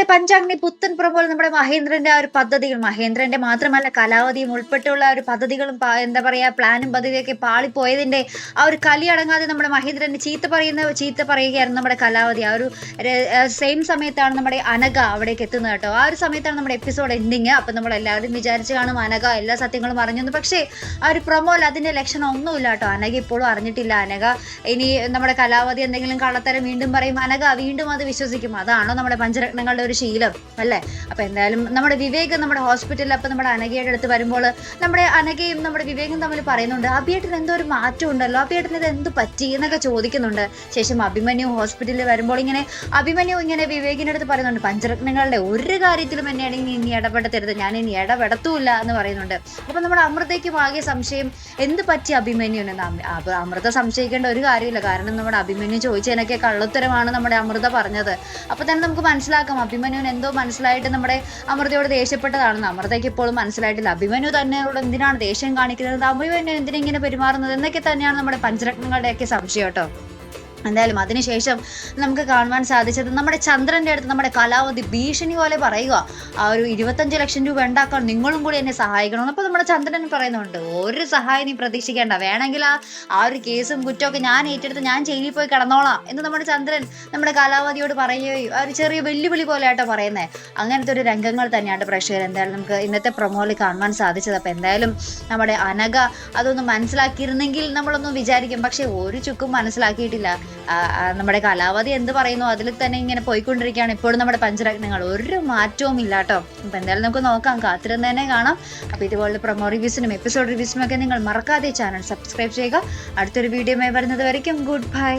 പഞ്ചാഗ്നി പുത്തൻ പ്രമോൽ നമ്മുടെ മഹേന്ദ്രന്റെ ആ ഒരു പദ്ധതികൾ, മഹേന്ദ്രന്റെ മാത്രമല്ല കലാവധിയും ഉൾപ്പെട്ടുള്ള ആ ഒരു പദ്ധതികളും എന്താ പറയാ പ്ലാനും പദ്ധതിയൊക്കെ പാളിപ്പോയതിന്റെ ആ ഒരു കലി അടങ്ങാതെ നമ്മുടെ മഹേന്ദ്രന്റെ ചീത്ത പറയുകയായിരുന്നു നമ്മുടെ കലാവധി. ആ ഒരു സെയിം സമയത്താണ് നമ്മുടെ അനഘ അവിടേക്ക് എത്തുന്നത് കേട്ടോ. ആ ഒരു സമയത്താണ് നമ്മുടെ എപ്പിസോഡ് എൻഡിങ്. അപ്പൊ നമ്മൾ എല്ലാവരും വിചാരിച്ചു കാണും അനഘ എല്ലാ സത്യങ്ങളും അറിഞ്ഞു. പക്ഷേ ആ ഒരു പ്രൊമോയിൽ അതിന്റെ ലക്ഷണം ഒന്നുമില്ല കേട്ടോ. അനഘ ഇപ്പോഴും അറിഞ്ഞിട്ടില്ല. അനഘ ഇനി നമ്മുടെ കലാവധി എന്തെങ്കിലും കള്ളത്തരം വീണ്ടും പറയും, അനഘ വീണ്ടും അത് വിശ്വസിക്കും. അതാണോ നമ്മുടെ പഞ്ചരത്നങ്ങളുടെ ഒരു ശീലം അല്ലേ? അപ്പൊ എന്തായാലും നമ്മുടെ വിവേക് നമ്മുടെ ഹോസ്പിറ്റലിൽ അപ്പൊ നമ്മുടെ അനഘയുടെ അടുത്ത് വരുമ്പോൾ നമ്മുടെ അനഘയും നമ്മുടെ വിവേകും തമ്മിൽ പറയുന്നുണ്ട്, അഭിയേട്ടന് എന്തോ ഒരു മാറ്റം ഉണ്ടല്ലോ, അഭിയേട്ടന് ഇത് എന്ത് പറ്റി എന്നൊക്കെ ചോദിക്കുന്നുണ്ട്. ശേഷം അഭിമന്യു ഹോസ്പിറ്റലിൽ വരുമ്പോൾ അഭിമന്യു ഇങ്ങനെ വിവേകിന്റെ അടുത്ത് പറയുന്നുണ്ട്, പഞ്ചരത്നങ്ങളുടെ ഒരു കാര്യത്തിലും എന്നെ ഇനി ഇടപെടുത്തരുത്, ഞാൻ ഇനി ഇടപെടത്തൂല്ല എന്ന് പറയുന്നുണ്ട്. അപ്പൊ നമ്മുടെ അമൃതയ്ക്കും ആകെ സംശയം എന്ത് പറ്റി അഭിമന്യുവിന്. അമൃത സംശയിക്കേണ്ട ഒരു കാര്യമില്ല, കാരണം നമ്മുടെ അഭിമന്യു ചോദിച്ചതിനൊക്കെ കള്ളുത്തരമാണ് നമ്മുടെ അമൃത പറഞ്ഞത്. അപ്പൊ തന്നെ നമുക്ക് മനസ്സിലാക്കാം അഭിമന്യുവിന് എന്തോ മനസ്സിലായിട്ട് നമ്മുടെ അമൃതയോട് ദേഷ്യപ്പെട്ടതാണെന്ന്. അമൃതയ്ക്ക് ഇപ്പോഴും മനസ്സിലായിട്ടില്ല അഭിമന്യു തന്നെയോട് എന്തിനാണ് ദേഷ്യം കാണിക്കുന്നത്, അഭിമന്യു എന്തിനെങ്ങനെ പെരുമാറുന്നത് എന്നൊക്കെ തന്നെയാണ് നമ്മുടെ പഞ്ചരത്നങ്ങളുടെയൊക്കെ സംശയം കേട്ടോ. എന്തായാലും അതിനുശേഷം നമുക്ക് കാണുവാൻ സാധിച്ചത് നമ്മുടെ ചന്ദ്രന്റെ അടുത്ത് നമ്മുടെ കലാവധി ഭീഷണി പോലെ പറയുക, ആ ഒരു 25 ലക്ഷം രൂപ ഉണ്ടാക്കാൻ നിങ്ങളും കൂടി എന്നെ സഹായിക്കണം. അപ്പൊ നമ്മുടെ ചന്ദ്രൻ പറയുന്നുണ്ട്, ഒരു സഹായം നീ പ്രതീക്ഷിക്കേണ്ട, വേണമെങ്കിൽ ആ ഒരു കേസും കുറ്റമൊക്കെ ഞാൻ ഏറ്റെടുത്ത് ഞാൻ ജയിലിൽ പോയി കിടന്നോളാം എന്ന് നമ്മുടെ ചന്ദ്രൻ നമ്മുടെ കലാവധിയോട് പറയുകയും ആ ഒരു ചെറിയ വെല്ലുവിളി പോലെ ആട്ടോ പറയുന്നത്. അങ്ങനത്തെ ഒരു രംഗങ്ങൾ തന്നെയാണ് പ്രേക്ഷകർ എന്തായാലും നമുക്ക് ഇന്നത്തെ പ്രൊമോയിൽ കാണുവാൻ സാധിച്ചത്. അപ്പൊ എന്തായാലും നമ്മുടെ അനഘ അതൊന്നും മനസ്സിലാക്കിയിരുന്നെങ്കിൽ നമ്മളൊന്നും വിചാരിക്കും, പക്ഷെ ഒരു ചുക്കും മനസ്സിലാക്കിയിട്ടില്ല. നമ്മുടെ കലാവധി എന്ത് പറയുന്നു അതിൽ തന്നെ ഇങ്ങനെ പോയിക്കൊണ്ടിരിക്കുകയാണ് ഇപ്പോഴും നമ്മുടെ പഞ്ചരത്നങ്ങൾ, ഒരു മാറ്റവും ഇല്ല കേട്ടോ. അപ്പൊ എന്തായാലും നമുക്ക് നോക്കാം, കാത്തിരുന്ന് തന്നെ കാണാം. അപ്പൊ ഇതുപോലുള്ള പ്രൊമോ റിവ്യൂസിനും എപ്പിസോഡ് റിവ്യൂസിനും ഒക്കെ നിങ്ങൾ മറക്കാതെ ചാനൽ സബ്സ്ക്രൈബ് ചെയ്യുക. അടുത്തൊരു വീഡിയോയുമായി വരുന്നത് വരയ്ക്കും ഗുഡ് ബൈ.